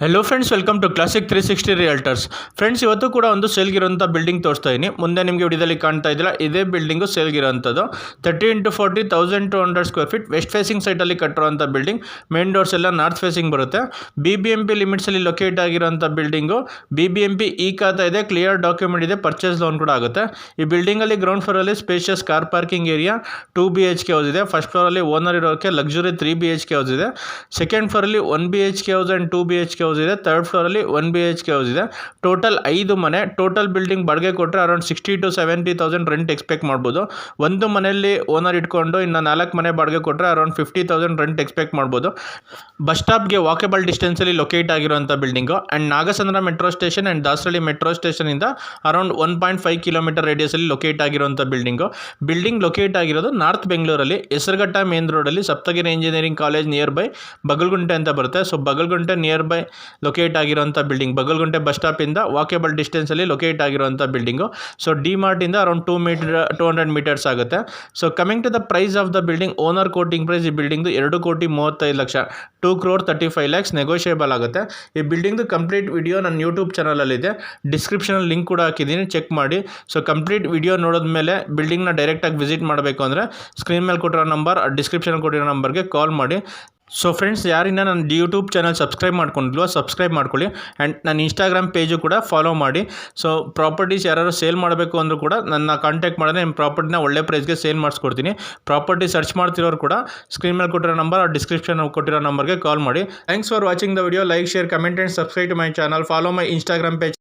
Hello friends, welcome to classic 360 realtors. Friends, ಇವತ್ತು ಕೂಡ ಒಂದು ಸೇಲ್ಗಿರೋಂಥ ಬಿಲ್ಡಿಂಗ್ ತೋರಿಸ್ತಾ ಇದ್ದೀನಿ. ಮುಂದೆ ನಿಮಗೆ ವಿಡಿಯೋದಲ್ಲಿ ಕಾಣ್ತಾ ಇದ್ದಿಲ್ಲ, ಇದೇ ಬಿಲ್ಡಿಂಗು ಸೇಲ್ಗಿರೋಂಥದ್ದು 30 × 40 1200 ಸ್ಕ್ವೇರ್ ಫೀಟ್ ವೆಸ್ಟ್ ಫೇಸಿಂಗ್ ಸೈಟಲ್ಲಿ ಕಟ್ಟಿರೋಂಥ ಬಿಲ್ಡಿಂಗ್. ಮೇನ್ ಡೋರ್ಸ್ ಎಲ್ಲ ನಾರ್ತ್ ಫೇಸಿಂಗ್ ಬರುತ್ತೆ. BBMP ಲಿಮಿಟ್ಸಲ್ಲಿ ಲೊಕೇಟ್ ಆಗಿರೋಂಥ ಬಿಲ್ಡಿಂಗು. BBMP ಈ ಖಾತಾ ಇದೆ, ಕ್ಲಿಯರ್ ಡಾಕ್ಯುಮೆಂಟ್ ಇದೆ, ಪರ್ಚೇಸ್ ಲೋನ್ ಕೂಡ ಆಗುತ್ತೆ. ಈ ಬಿಲ್ಡಿಂಗಲ್ಲಿ ಗ್ರೌಂಡ್ ಫ್ಲೋರಲ್ಲಿ spacious car parking area 2 BHK house ಇದೆ. ಫಸ್ಟ್ ಫ್ಲೋರಲ್ಲಿ ಓನರ್ ಇರೋಕ್ಕೆ ಲಕ್ಸುರಿ 3 BHK ಹೌಸ್ ಇದೆ. ಸೆಕೆಂಡ್ ಫ್ಲೋರಲ್ಲಿ 1 BHK house and 2 BHK house ಇದೆ. ಥರ್ಡ್ ಫ್ಲೋರಲ್ಲಿ 1 BHK ಹೌಸ್ ಇದೆ. ಟೋಟಲ್ 5 ಮನೆ. ಟೋಟಲ್ ಬಿಲ್ಡಿಂಗ್ ಬಾಡಿಗೆ ಕೊಟ್ಟರೆ ಅರೌಂಡ್ 60,000 to 70,000 ರೆಂಟ್ ಎಕ್ಸ್ಪೆಕ್ಟ್ ಮಾಡ್ಬೋದು. ಒಂದು ಮನೆಯಲ್ಲಿ ಓನರ್ ಇಟ್ಕೊಂಡು ಇನ್ನು 4 ಮನೆ ಬಾಡಿಗೆ ಕೊಟ್ಟರೆ ಅರೌಂಡ್ 50,000 ರೆಂಟ್ ಎಕ್ಸ್ಪೆಕ್ಟ್ ಮಾಡ್ಬೋದು. ಬಸ್ ಸ್ಟಾಪ್ಗೆ ವಾಕೇಬಲ್ ಡಿಸ್ಟೆನ್ಸಲ್ಲಿ ಲೊಕೇಟ್ ಆಗಿರುವಂಥ building. And Nagasandra metro station and Dasarahalli metro ಸ್ಟೇಷನಿಂದ ಅರೌಂಡ್ 1.5 ಕಿಲೋಮೀಟರ್ ರೇಡಿಯಸಲ್ಲಿ ಲೊಕೇಟ್ ಆಗಿರುವಂಥ ಬಿಲ್ಡಿಂಗು. ಬಿಲ್ಡಿಂಗ್ ಲೊಕೇಟ್ ಆಗಿರೋದು ನಾರ್ತ್ ಬೆಂಗಳೂರಲ್ಲಿ ಹೆಸರುಘಟ್ಟ ಮೇನ್ ರೋಡಲ್ಲಿ Saptagiri engineering college near by Bagalgunte ಅಂತ ಬರುತ್ತೆ. So Bagalgunte near by locate ಆಗಿರುವಂಥ ಬಿಲ್ಡಿಂಗ್. ಬಗಲ್ಗುಂಟೆ ಬಸ್ ಸ್ಟಾಪಿಂದ ವಾಕೇಬಲ್ ಡಿಸ್ಟೆನ್ಸಲ್ಲಿ ಲೊಕೇಟ್ ಆಗಿರುವಂಥ ಬಿಲ್ಡಿಂಗು. ಸೊ ಡಿಮಾರ್ಟಿಂದ ಅರೌಂಡ್ 200 ಮೀಟರ್ಸ್ ಆಗುತ್ತೆ. So coming to the price of the building, owner quoting price ಈ ಬಿಲ್ಡಿಂಗ್ದು 2,35,00,000 2,35,00,000 ನೆಗೋಷಿಯೇಬಲ್ ಆಗುತ್ತೆ. ಈ ಬಿಲ್ಡಿಂಗ್ದು ಕಂಪ್ಲೀಟ್ ವಿಡಿಯೋ ನನ್ನ ಯೂಟ್ಯೂಬ್ ಚಾನಲಲ್ಲಿದೆ, ಡಿಸ್ಕ್ರಿಪ್ಷನಲ್ಲಿ ಲಿಂಕ್ ಕೂಡ ಹಾಕಿದ್ದೀನಿ, ಚೆಕ್ ಮಾಡಿ. ಸೊ ಕಂಪ್ಲೀಟ್ ವಿಡಿಯೋ ನೋಡಿದ್ಮೇಲೆ ಬಿಲ್ಡಿಂಗ್ನ ಡೈರೆಕ್ಟಾಗಿ ವಿಸಿಟ್ ಮಾಡಬೇಕು ಅಂದರೆ ಸ್ಕ್ರೀನ್ ಮೇಲೆ ಕೊಟ್ಟಿರೋ ನಂಬರ್, ಡಿಸ್ಕ್ರಿಪ್ಷನ್ ಕೊಟ್ಟಿರೋ ನಂಬರ್ಗೆ ಕಾಲ್ ಮಾಡಿ. ಸೊ ಫ್ರೆಂಡ್ಸ್, ಯಾರಿನ ನನ್ನ ಯೂಟ್ಯೂಬ್ ಚಾನಲ್ ಸಬ್ಸ್ಕ್ರೈಬ್ ಮಾಡ್ಕೊಂಡಿಲ್ವೋ ಸಬ್ಸ್ಕ್ರೈಬ್ ಮಾಡ್ಕೊಳ್ಳಿ. ಆ್ಯಂಡ್ ನನ್ನ ಇನ್ಸ್ಟಾಗ್ರಾಮ್ ಪೇಜು ಕೂಡ ಫಾಲೋ ಮಾಡಿ. ಸೊ ಪ್ರಾಪರ್ಟೀಸ್ ಯಾರು ಸೇಲ್ ಮಾಡಬೇಕು ಅಂದರೂ ಕೂಡ ನನ್ನ ಕಾಂಟ್ಯಾಕ್ಟ್ ಮಾಡಿದ್ರೆ ನಿಮ್ಮ ಪ್ರಾಪರ್ಟಿನ ಒಳ್ಳೆ ಪ್ರೈಸ್ಗೆ ಸೇಲ್ ಮಾಡಿಸ್ಕೊಡ್ತೀನಿ. ಪ್ರಾಪರ್ಟಿ ಸರ್ಚ್ ಮಾಡ್ತಿರೋರು ಕೂಡ ಸ್ಕ್ರೀನ್ ಮೇಲೆ ಕೊಟ್ಟಿರೋ ನಂಬರ್, ಡಿಸ್ಕ್ರಿಪ್ಷನ್ ಕೊಟ್ಟಿರೋ ನಂಬರ್ಗೆ ಕಾಲ್ ಮಾಡಿ. Thanks for watching the video. Like, share, comment and subscribe to my channel. Follow my Instagram page.